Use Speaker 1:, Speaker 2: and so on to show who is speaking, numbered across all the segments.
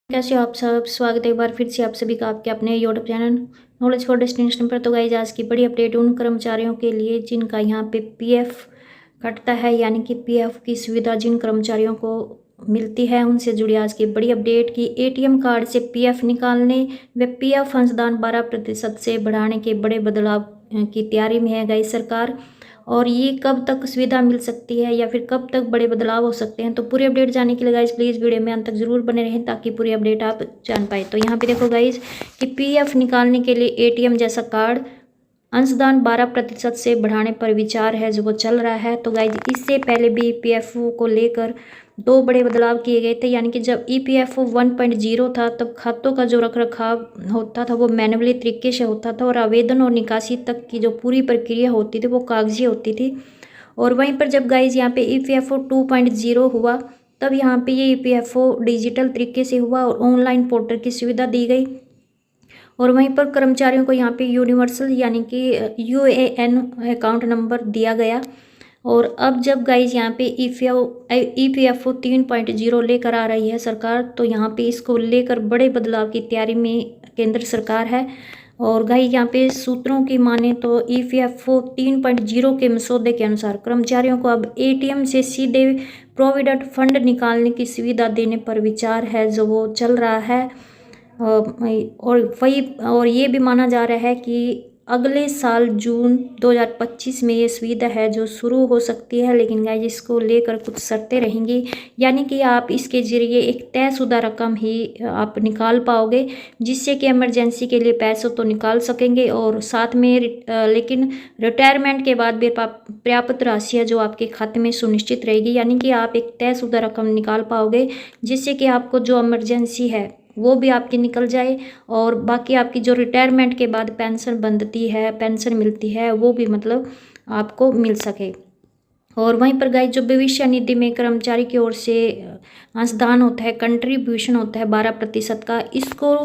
Speaker 1: कैसे हो आप सब। स्वागत है एक बार फिर से आप सभी का आपके अपने YouTube channel knowledge for destination पर। तो गाइस आज की बड़ी अपडेट उन कर्मचारियों के लिए जिनका यहाँ पे पीएफ कटता है, यानी कि पीएफ की सुविधा जिन कर्मचारियों को मिलती है उनसे जुड़ी आज की बड़ी अपडेट की एटीएम कार्ड से पीएफ निकालने व पीएफ अंशदान 12% से बढ़ाने के बड़े बदलाव की तैयारी में है गाइस सरकार। और ये कब तक सुविधा मिल सकती है या फिर कब तक बड़े बदलाव हो सकते हैं, तो पूरी अपडेट जानने के लिए गाइस प्लीज़ वीडियो में अंत तक जरूर बने रहें ताकि पूरी अपडेट आप जान पाए। तो यहाँ पे देखो गाइस कि पीएफ निकालने के लिए एटीएम जैसा कार्ड अंशदान 12% से बढ़ाने पर विचार है जो वो चल रहा है। तो गाइज इससे पहले भी ईपीएफओ को लेकर दो बड़े बदलाव किए गए थे, यानी कि जब ईपीएफओ 1.0 था तब खातों का जो रखरखाव होता था वो मैनुअली तरीके से होता था और आवेदन और निकासी तक की जो पूरी प्रक्रिया होती थी वो कागजी होती थी। और वहीं पर जब गाइज यहाँ पे ईपीएफओ 2.0 हुआ तब यहाँ पे ये ईपीएफओ डिजिटल तरीके से हुआ और ऑनलाइन पोर्टल की सुविधा दी गई। और वहीं पर कर्मचारियों को यहाँ पे यूनिवर्सल यानी कि यूएएन अकाउंट नंबर दिया गया। और अब जब गाइज यहाँ पे ईपीएफओ 3.0 लेकर आ रही है सरकार, तो यहाँ पे इसको लेकर बड़े बदलाव की तैयारी में केंद्र सरकार है। और गाइज यहाँ पे सूत्रों की माने तो ईपीएफओ 3.0 के मसौदे के अनुसार कर्मचारियों को अब एटीएम से सीधे प्रोविडेंट फंड निकालने की सुविधा देने पर विचार है जो वो चल रहा है। और ये भी माना जा रहा है कि अगले साल जून 2025 में ये सुविधा है जो शुरू हो सकती है, लेकिन गाइस इसको लेकर कुछ शर्तें रहेंगी, यानी कि आप इसके जरिए एक तयशुदा रकम ही आप निकाल पाओगे जिससे कि इमरजेंसी के लिए पैसे तो निकाल सकेंगे और साथ में लेकिन रिटायरमेंट के बाद भी पर्याप्त राशि है जो आपके खाते में सुनिश्चित रहेगी, यानी कि आप एक तयशुदा रकम निकाल पाओगे जिससे कि आपको जो इमरजेंसी है वो भी आपकी निकल जाए और बाकी आपकी जो रिटायरमेंट के बाद पेंशन बनती है, पेंशन मिलती है, वो भी मतलब आपको मिल सके। और वहीं पर गाइस जो भविष्य निधि में कर्मचारी की ओर से अंशदान होता है, कंट्रीब्यूशन होता है 12% का, इसको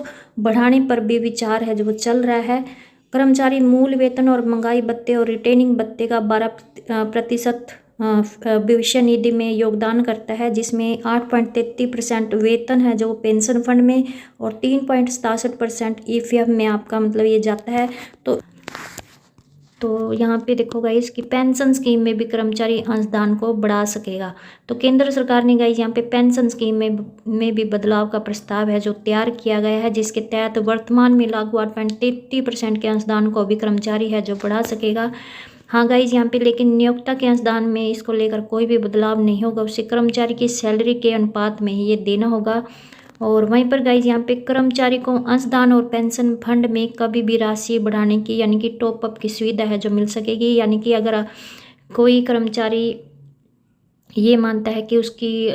Speaker 1: बढ़ाने पर भी विचार है जो वो चल रहा है। कर्मचारी मूल वेतन और महंगाई भत्ते और रिटेनिंग भत्ते का 12% भविष्य निधि में योगदान करता है, जिसमें 8.33% वेतन है जो पेंशन फंड में और 3.67% ईपीएफ में आपका मतलब ये जाता है। तो यहाँ पे देखो गाइस कि पेंशन स्कीम में भी कर्मचारी अंशदान को बढ़ा सकेगा। तो केंद्र सरकार ने गाइस यहाँ पे पेंशन स्कीम में भी बदलाव का प्रस्ताव है जो तैयार किया गया है, जिसके तहत वर्तमान में लागू 8.33% के अंशदान को भी कर्मचारी है जो बढ़ा सकेगा। हाँ गाइज यहाँ पे लेकिन नियोक्ता के अंशदान में इसको लेकर कोई भी बदलाव नहीं होगा, उसे कर्मचारी की सैलरी के अनुपात में ही ये देना होगा। और वहीं पर गाइज यहाँ पे कर्मचारी को अंशदान और पेंशन फंड में कभी भी राशि बढ़ाने की यानी कि टॉप अप की सुविधा है जो मिल सकेगी, यानी कि अगर कोई कर्मचारी ये मानता है कि उसकी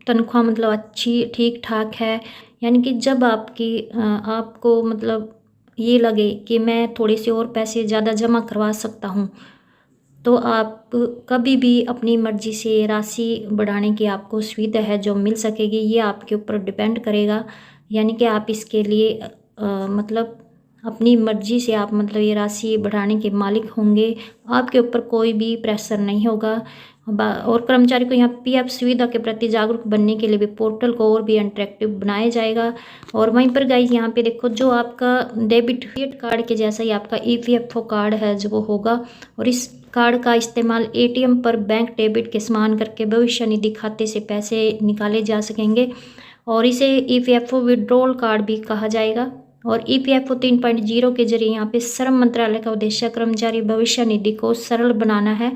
Speaker 1: तनख्वाह मतलब अच्छी ठीक ठाक है, यानी कि जब आपको मतलब ये लगे कि मैं थोड़े से और पैसे ज़्यादा जमा करवा सकता हूँ, तो आप कभी भी अपनी मर्ज़ी से राशि बढ़ाने की आपको सुविधा है जो मिल सकेगी। ये आपके ऊपर डिपेंड करेगा, यानी कि आप इसके लिए मतलब अपनी मर्ज़ी से आप मतलब ये राशि बढ़ाने के मालिक होंगे, आपके ऊपर कोई भी प्रेशर नहीं होगा। और कर्मचारी को यहाँ पीएफ सुविधा के प्रति जागरूक बनने के लिए भी पोर्टल को और भी इंटरेक्टिव बनाया जाएगा। और वहीं पर गाइज यहाँ पे देखो जो आपका डेबिट कार्ड के जैसा ही आपका ईपीएफओ कार्ड है जो वो होगा, और इस कार्ड का इस्तेमाल एटीएम पर बैंक डेबिट के समान करके भविष्य निधि खाते से पैसे निकाले जा सकेंगे और इसे ईपीएफओ विड्रॉल कार्ड भी कहा जाएगा। और ईपीएफओ 3.0 के जरिए यहाँ पे श्रम मंत्रालय का उद्देश्य कर्मचारी भविष्य निधि को सरल बनाना है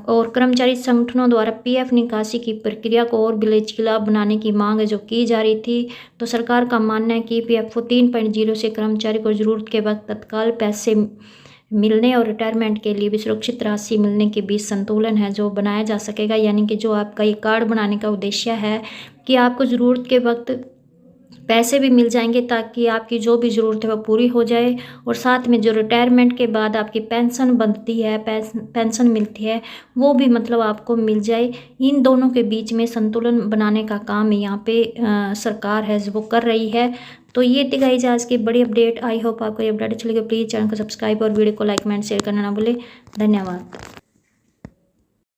Speaker 1: और कर्मचारी संगठनों द्वारा पीएफ निकासी की प्रक्रिया को और भी लचीला बनाने की मांग है जो की जा रही थी। तो सरकार का मानना है कि ईपीएफओ 3.0 से कर्मचारी को ज़रूरत के वक्त तत्काल पैसे मिलने और रिटायरमेंट के लिए भी सुरक्षित राशि मिलने के बीच संतुलन है जो बनाया जा सकेगा, यानी कि जो आपका ये कार्ड बनाने का उद्देश्य है कि आपको ज़रूरत के वक्त पैसे भी मिल जाएंगे ताकि आपकी जो भी ज़रूरत है वो पूरी हो जाए और साथ में जो रिटायरमेंट के बाद आपकी पेंशन बनती है, पेंशन मिलती है, वो भी मतलब आपको मिल जाए। इन दोनों के बीच में संतुलन बनाने का काम यहाँ पे सरकार है वो कर रही है। तो ये थी गाइस आज की बड़ी अपडेट। आई होप आपको ये अपडेट अच्छी लगे। प्लीज़ चैनल को सब्सक्राइब और वीडियो को लाइक कमेंट शेयर करना ना भूलें। धन्यवाद।